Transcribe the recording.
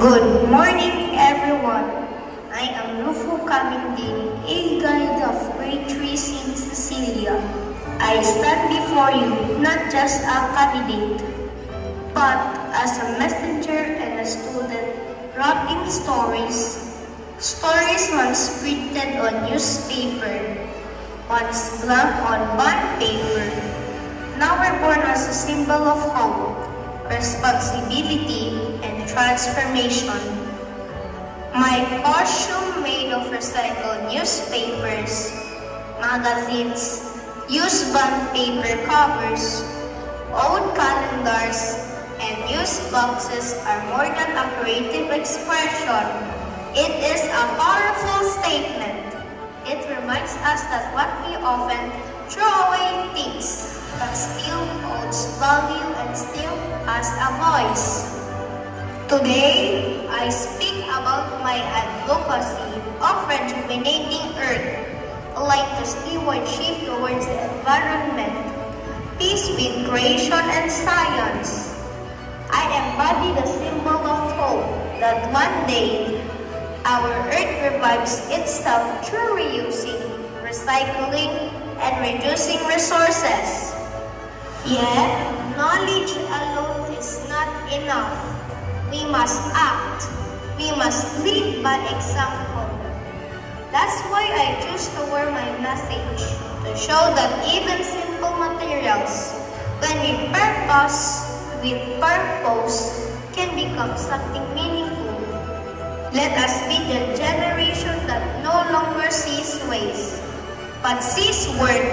Good morning, everyone. I am Rufo Camindin, a guide of Grade 3 St. Cecilia. I stand before you not just a candidate, but as a messenger and a student writing stories. Stories once printed on newspaper, once blank on bond paper, now reborn as a symbol of hope, responsibility, and transformation. My costume made of recycled newspapers, magazines, used bond paper covers, old calendars, and used boxes are more than a creative expression. It is a powerful statement. It reminds us that what we often throw away things but still holds value and still has a voice. Today, I speak about my advocacy of rejuvenating Earth, like the stewardship towards the environment, peace with creation and science. I embody the symbol of hope that one day, our Earth revives itself through reusing, recycling, and reducing resources. Yet, knowledge alone is not enough. We must act. We must lead by example. That's why I choose to wear my message, to show that even simple materials, when we purpose with purpose, can become something meaningful. Let us be the generation that no longer sees waste, but sees worth